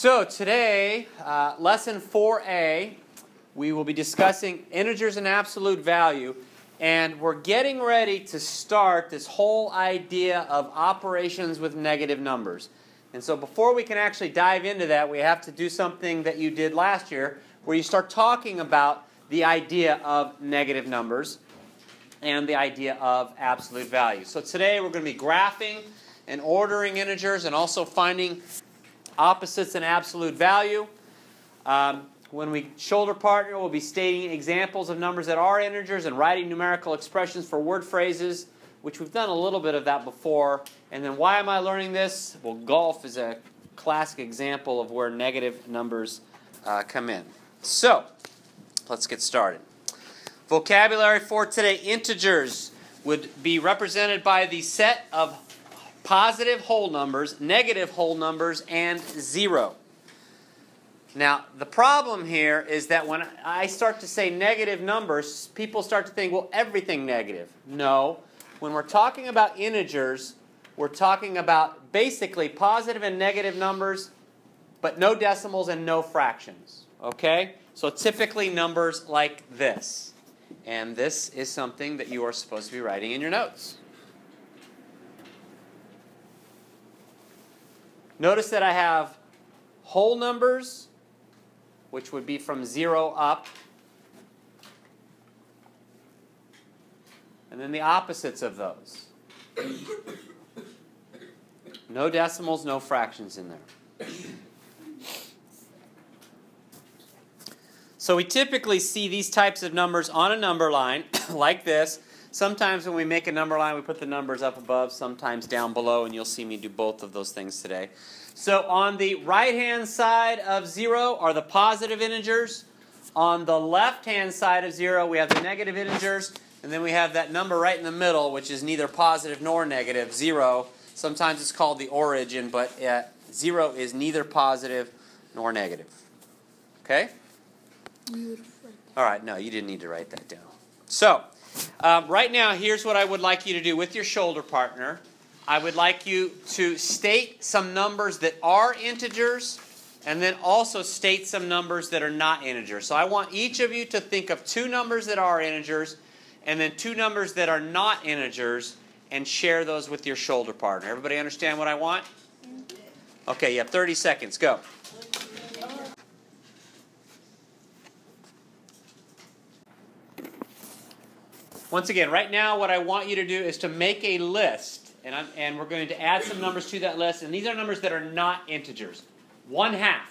So today, lesson 4A, we will be discussing integers and absolute value, and we're getting ready to start this whole idea of operations with negative numbers. And so before we can actually dive into that, we have to do something that you did last year, where you start talking about the idea of negative numbers and the idea of absolute value. So today we're going to be graphing and ordering integers and also finding opposites and absolute value. When we shoulder partner, we'll be stating examples of numbers that are integers and writing numerical expressions for word phrases, which we've done a little bit of that before. And then why am I learning this? Well, golf is a classic example of where negative numbers come in. So, let's get started. Vocabulary for today: integers would be represented by the set of positive whole numbers, negative whole numbers, and zero. Now, the problem here is that when I start to say negative numbers, people start to think, well, everything negative. No. When we're talking about integers, we're talking about basically positive and negative numbers, but no decimals and no fractions. Okay? So typically numbers like this. And this is something that you are supposed to be writing in your notes. Notice that I have whole numbers, which would be from 0 up, and then the opposites of those. No decimals, no fractions in there. So we typically see these types of numbers on a number line, like this. Sometimes when we make a number line, we put the numbers up above, sometimes down below, and you'll see me do both of those things today. So on the right-hand side of 0 are the positive integers. On the left-hand side of 0, we have the negative integers. And then we have that number right in the middle, which is neither positive nor negative, 0. Sometimes it's called the origin, but 0 is neither positive nor negative. Okay? All right, no, you didn't need to write that down. So, right now, here's what I would like you to do with your shoulder partner. I would like you to state some numbers that are integers, and then also state some numbers that are not integers. So I want each of you to think of 2 numbers that are integers, and then 2 numbers that are not integers, and share those with your shoulder partner. Everybody understand what I want? Okay, you have 30 seconds. Go. Once again, right now what I want you to do is to make a list, and we're going to add some numbers to that list, and these are numbers that are not integers. 1/2.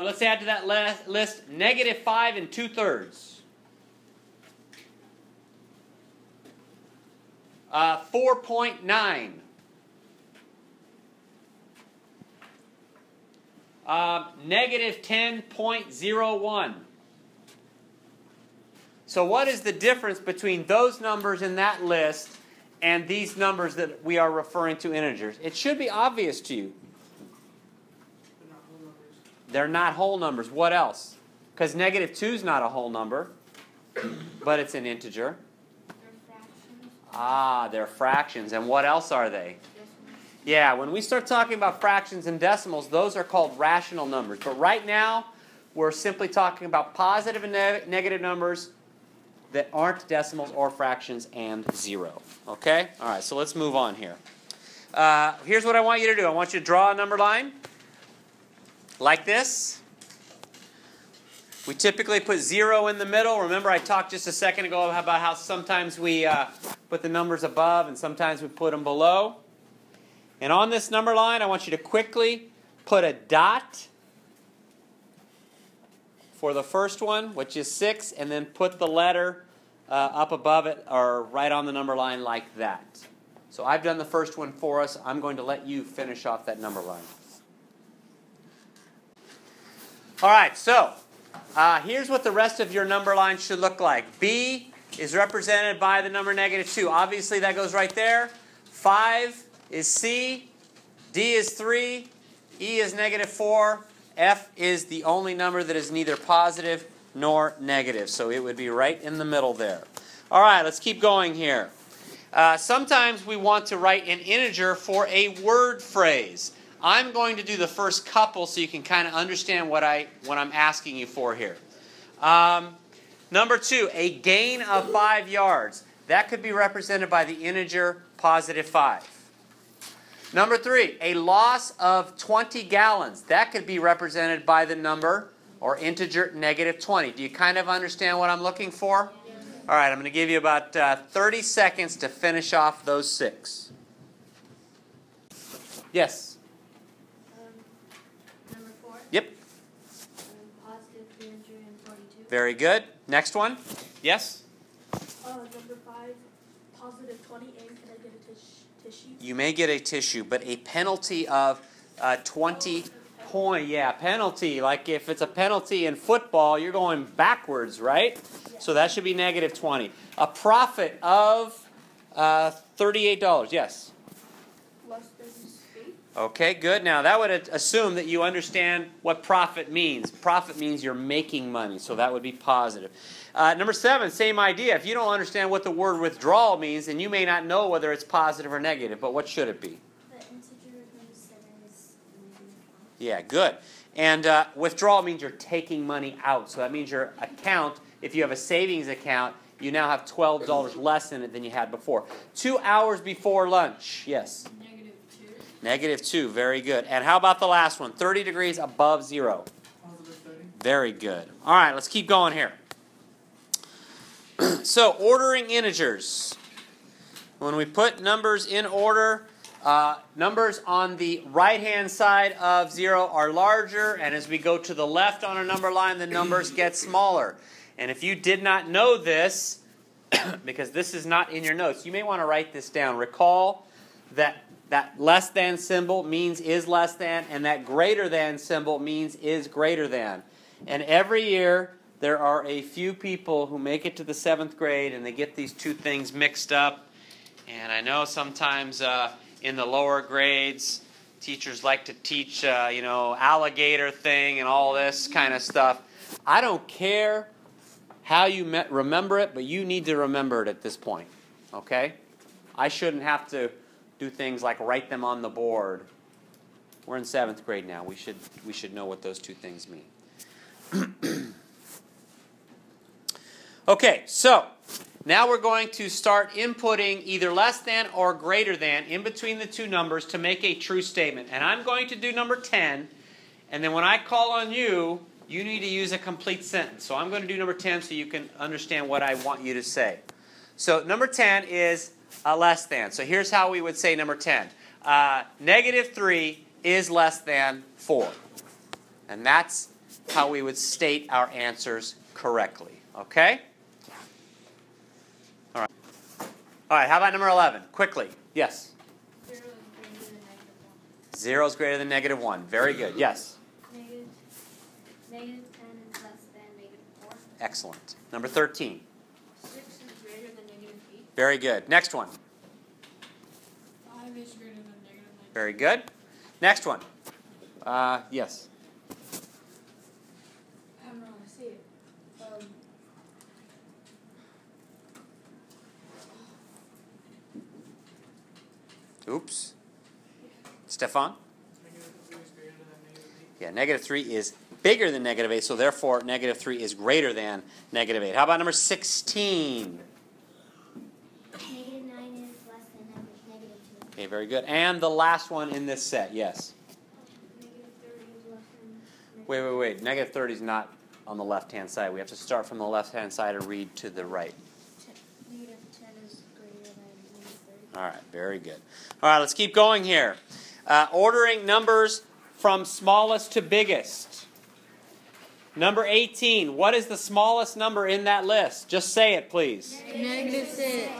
Let's add to that list -5 2/3. 4.9. -10.01. So what is the difference between those numbers in that list and these numbers that we are referring to integers? It should be obvious to you. They're not whole numbers. What else? Because -2 is not a whole number, but it's an integer. They're fractions. And what else are they? Yeah, when we start talking about fractions and decimals, those are called rational numbers. But right now, we're simply talking about positive and negative numbers that aren't decimals or fractions and 0. Okay? All right, so let's move on here. Here's what I want you to do. I want you to draw a number line like this. We typically put 0 in the middle. Remember, I talked just a second ago about how sometimes we put the numbers above and sometimes we put them below. And on this number line, I want you to quickly put a dot for the first one, which is 6, and then put the letter up above it or right on the number line like that. So I've done the first one for us. I'm going to let you finish off that number line. All right, so here's what the rest of your number line should look like. B is represented by the number -2. Obviously, that goes right there. 5 is C, D is 3, E is -4, F is the only number that is neither positive nor negative. So it would be right in the middle there. All right, let's keep going here. Sometimes we want to write an integer for a word phrase. I'm going to do the first couple so you can kind of understand what I'm asking you for here. Number 2, a gain of 5 yards. That could be represented by the integer positive 5. Number 3, a loss of 20 gallons. That could be represented by the number or integer negative 20. Do you kind of understand what I'm looking for? All right, I'm going to give you about 30 seconds to finish off those 6. Yes? Number 4. Yep. Positive 342. Very good. Next one? Yes? Number 5. Positive 20. And can I get a tissue? You may get a tissue, but a penalty of 20 points. Yeah, penalty. Like if it's a penalty in football, you're going backwards, right? Yeah. So that should be negative 20. A profit of $38. Yes? Less than 8. Okay, good. Now that would assume that you understand what profit means. Profit means you're making money, so that would be positive. Number 7, same idea. If you don't understand what the word withdrawal means, then you may not know whether it's positive or negative, but what should it be? The integer number 7 is negative 1. Yeah, good. And withdrawal means you're taking money out. So that means your account, if you have a savings account, you now have $12 less in it than you had before. 2 hours before lunch. Yes? Negative 2. Negative 2. Very good. And how about the last one? 30 degrees above 0. Positive 30. Very good. All right, let's keep going here. So, ordering integers. When we put numbers in order, numbers on the right-hand side of 0 are larger, and as we go to the left on a number line, the numbers get smaller. And if you did not know this, because this is not in your notes, you may want to write this down. Recall that that less than symbol means is less than, and that greater than symbol means is greater than. And every year, there are a few people who make it to the 7th grade, and they get these two things mixed up. And I know sometimes in the lower grades, teachers like to teach, alligator thing and all this kind of stuff. I don't care how you remember it, but you need to remember it at this point, okay? I shouldn't have to do things like write them on the board. We're in 7th grade now. We should know what those two things mean. Okay, so now we're going to start inputting either less than or greater than in between the two numbers to make a true statement. And I'm going to do number 10, and then when I call on you, you need to use a complete sentence. So I'm going to do number 10 so you can understand what I want you to say. So number 10 is less than. So here's how we would say number 10. Negative 3 is less than 4. And that's how we would state our answers correctly. Okay? All right, how about number 11? Quickly. Yes? 0 is greater than negative 1. 0 is greater than negative 1. Very good. Yes? Negative 10 is less than negative 4. Excellent. Number 13. 6 is greater than negative 8. Very good. Next one. 5 is greater than negative 9. Very good. Next one. Yes? I don't know how to say it. Oops. Stefan? Yeah, negative 3 is bigger than negative 8, so therefore negative 3 is greater than negative 8. How about number 16? Negative 9 is less than negative 2. Okay, very good. And the last one in this set, yes? Negative 30 is less than Wait. Negative 30 is not on the left-hand side. We have to start from the left-hand side and read to the right. Negative 10 is greater than negative 30. All right, very good. All right, let's keep going here. Ordering numbers from smallest to biggest. Number 18, what is the smallest number in that list? Just say it, please. Negative 6.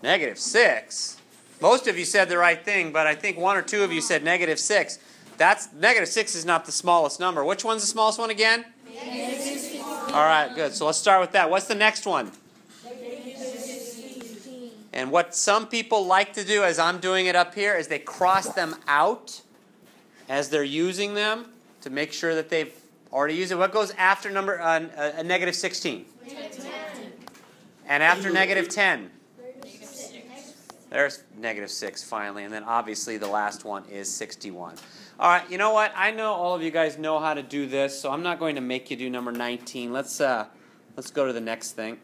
Negative 6? Most of you said the right thing, but I think 1 or 2 of you said negative 6. Negative 6 is not the smallest number. Which one's the smallest one again? Negative 16. All right, good. So let's start with that. What's the next one? Negative 16. And what some people like to do, as I'm doing it up here, is they cross them out as they're using them to make sure that they've already used it. What goes after negative 16? 10. And after negative 10? There's negative 6 finally, and then obviously the last one is 61. All right, you know what? I know all of you guys know how to do this, so I'm not going to make you do number 19. Let's go to the next thing.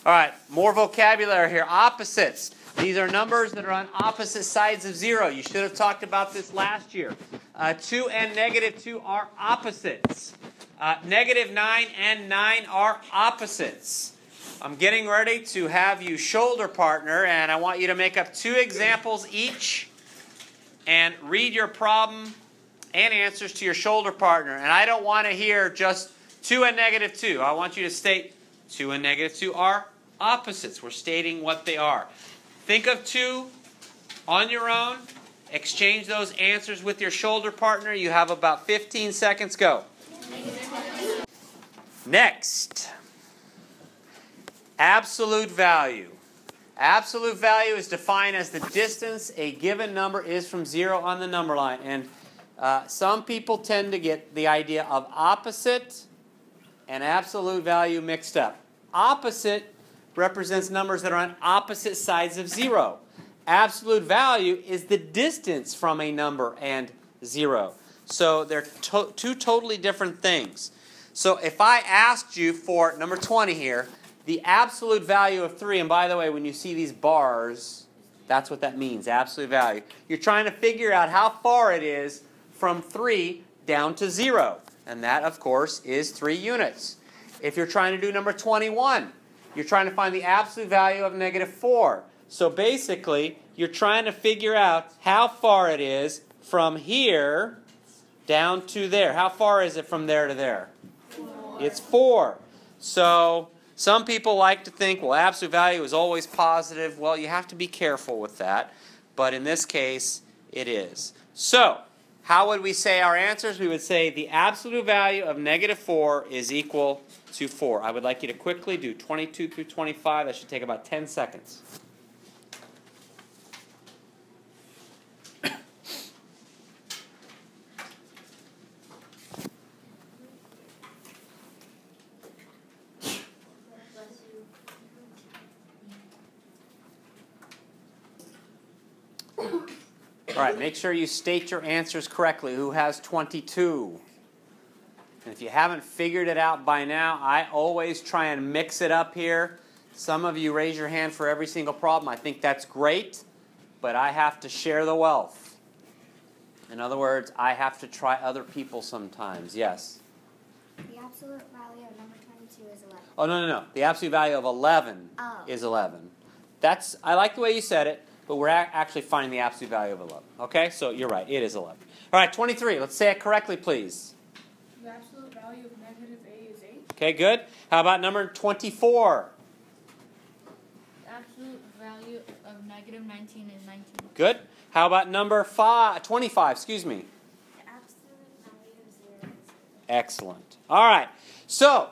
All right, more vocabulary here. Opposites. These are numbers that are on opposite sides of 0. You should have talked about this last year. 2 and negative 2 are opposites. Negative 9 and 9 are opposites. I'm getting ready to have you shoulder partner, and I want you to make up 2 examples each and read your problem and answers to your shoulder partner. And I don't want to hear just 2 and negative 2. I want you to state 2 and negative 2 are opposites. We're stating what they are. Think of 2 on your own. Exchange those answers with your shoulder partner. You have about 15 seconds. Go. Next. Absolute value. Absolute value is defined as the distance a given number is from 0 on the number line. And some people tend to get the idea of opposite and absolute value mixed up. Opposite represents numbers that are on opposite sides of 0. Absolute value is the distance from a number and 0. So they're 2 totally different things. So if I asked you for number 20 here, the absolute value of 3, and by the way, when you see these bars, that's what that means, absolute value. You're trying to figure out how far it is from 3 down to 0. And that, of course, is 3 units. If you're trying to do number 21, you're trying to find the absolute value of negative 4. So basically, you're trying to figure out how far it is from here down to there. How far is it from there to there? 4. It's 4. So some people like to think, well, absolute value is always positive. Well, you have to be careful with that. But in this case, it is. So how would we say our answers? We would say the absolute value of negative 4 is equal to 4. I would like you to quickly do 22 through 25. That should take about 10 seconds. All right, make sure you state your answers correctly. Who has 22? And if you haven't figured it out by now, I always try and mix it up here. Some of you raise your hand for every single problem. I think that's great, but I have to share the wealth. In other words, I have to try other people sometimes. Yes? The absolute value of number 22 is 11. Oh, no. The absolute value of 11 is 11. I like the way you said it, but we're actually finding the absolute value of 11. Okay? So you're right. It is 11. All right, 23. Let's say it correctly, please. The absolute value of negative a is 8. Okay, good. How about number 24? The absolute value of negative 19 is 19. Good. How about number 25? Excuse me. The absolute value of 0 is 0. Excellent. All right. So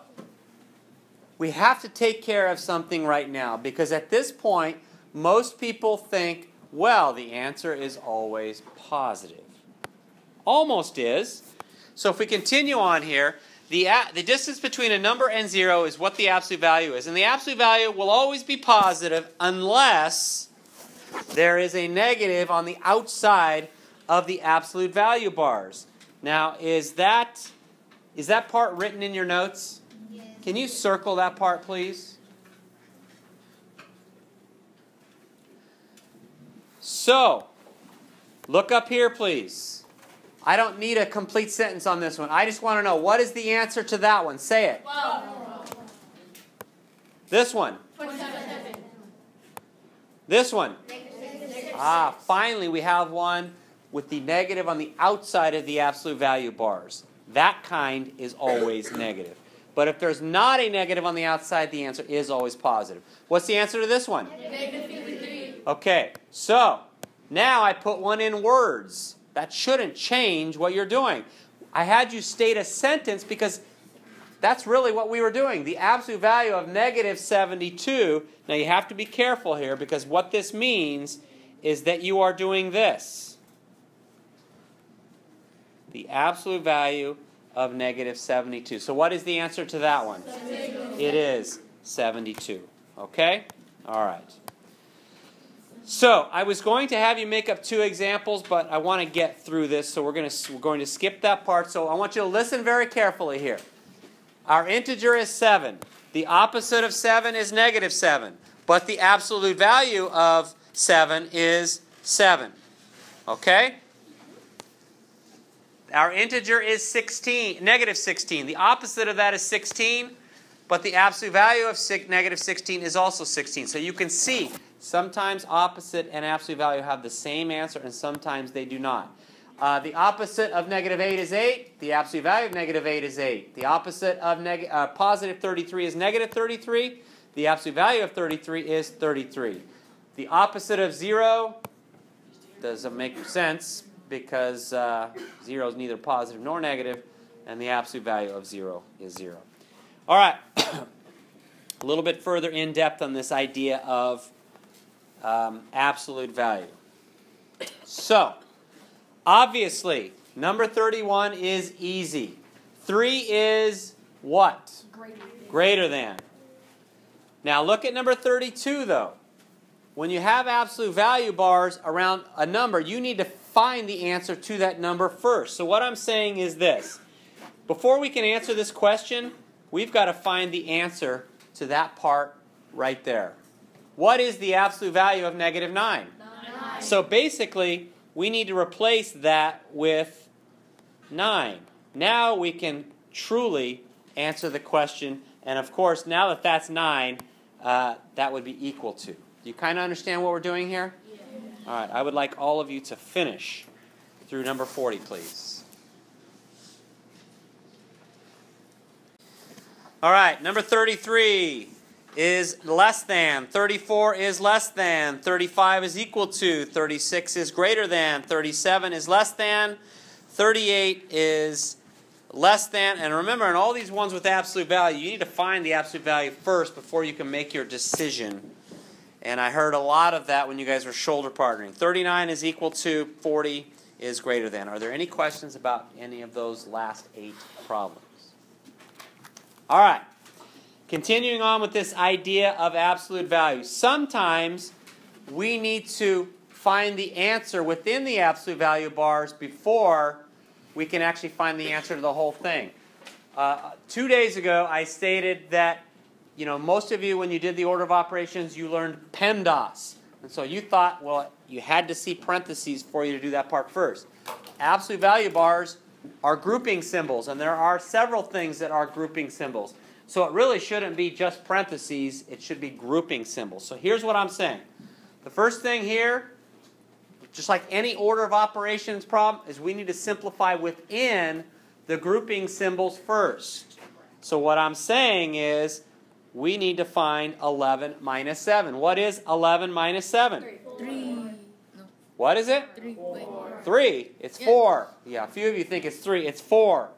we have to take care of something right now because at this point, most people think, well, the answer is always positive. Almost is. So if we continue on here, the distance between a number and 0 is what the absolute value is. And the absolute value will always be positive unless there is a negative on the outside of the absolute value bars. Now, is that part written in your notes? Yes. Can you circle that part, please? So, look up here, please. I don't need a complete sentence on this one. I just want to know, what is the answer to that one? Say it. 12. This one. 27. This one. Finally, we have one with the negative on the outside of the absolute value bars. That kind is always negative. But if there's not a negative on the outside, the answer is always positive. What's the answer to this one? Negative 53. Okay, so now I put one in words. That shouldn't change what you're doing. I had you state a sentence because that's really what we were doing. The absolute value of negative 72. Now you have to be careful here because what this means is that you are doing this. The absolute value of negative 72. So what is the answer to that one? 72. It is 72. Okay? All right. So, I was going to have you make up 2 examples, but I want to get through this, so we're going to skip that part. So, I want you to listen very carefully here. Our integer is 7. The opposite of 7 is negative 7. But the absolute value of 7 is 7. Okay? Our integer is negative 16. The opposite of that is 16, but the absolute value of negative 16 is also 16. So you can see sometimes opposite and absolute value have the same answer, and sometimes they do not. The opposite of negative 8 is 8. The absolute value of negative 8 is 8. The opposite of positive 33 is negative 33. The absolute value of 33 is 33. The opposite of 0 doesn't make sense because 0 is neither positive nor negative, and the absolute value of 0 is 0. All right, a little bit further in depth on this idea of absolute value. So, obviously, number 31 is easy. 3 is what? Greater than. Now look at number 32 though. When you have absolute value bars around a number, you need to find the answer to that number first. So what I'm saying is this. Before we can answer this question, we've got to find the answer to that part right there. What is the absolute value of negative 9? 9. So basically, we need to replace that with 9. Now we can truly answer the question. And of course, now that that's 9, that would be equal to. Do you kind of understand what we're doing here? Yeah. All right, I would like all of you to finish through number 40, please. All right, number 33 is less than, 34 is less than, 35 is equal to, 36 is greater than, 37 is less than, 38 is less than, and remember, in all these ones with absolute value, you need to find the absolute value first before you can make your decision. And I heard a lot of that when you guys were shoulder partnering. 39 is equal to, 40 is greater than. Are there any questions about any of those last 8 problems? All right. Continuing on with this idea of absolute value. Sometimes we need to find the answer within the absolute value bars before we can actually find the answer to the whole thing. 2 days ago, I stated that most of you, when you did the order of operations, you learned PEMDAS. And so you thought, well, you had to see parentheses for you to do that part first. Absolute value bars are grouping symbols, and there are several things that are grouping symbols. So it really shouldn't be just parentheses, it should be grouping symbols. So here's what I'm saying. The first thing here, just like any order of operations problem, is we need to simplify within the grouping symbols first. So what I'm saying is, we need to find 11 minus 7. What is 11 minus 7? 3. No. What is it? 3. 3. It's 4. Yeah, a few of you think it's 3. It's 4.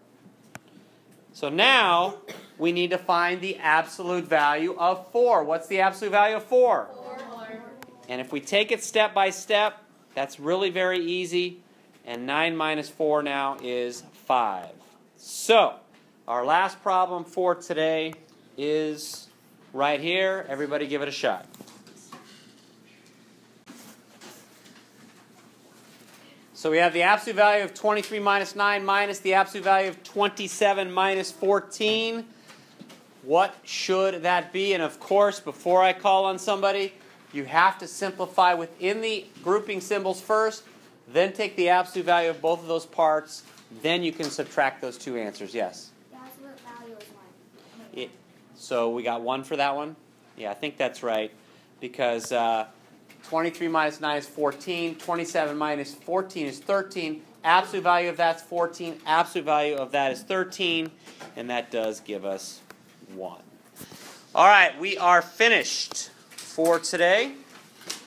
So now, we need to find the absolute value of 4. What's the absolute value of 4? 4. And if we take it step by step, that's really very easy. And 9 minus 4 now is 5. So, our last problem for today is right here. Everybody give it a shot. So we have the absolute value of 23 minus 9 minus the absolute value of 27 minus 14. What should that be? And of course, before I call on somebody, you have to simplify within the grouping symbols first, then take the absolute value of both of those parts, then you can subtract those 2 answers. Yes? The absolute value is 1. So we got 1 for that one? Yeah, I think that's right. Because 23 minus 9 is 14. 27 minus 14 is 13. Absolute value of that's 14. Absolute value of that is 13. And that does give us 1. All right, we are finished for today.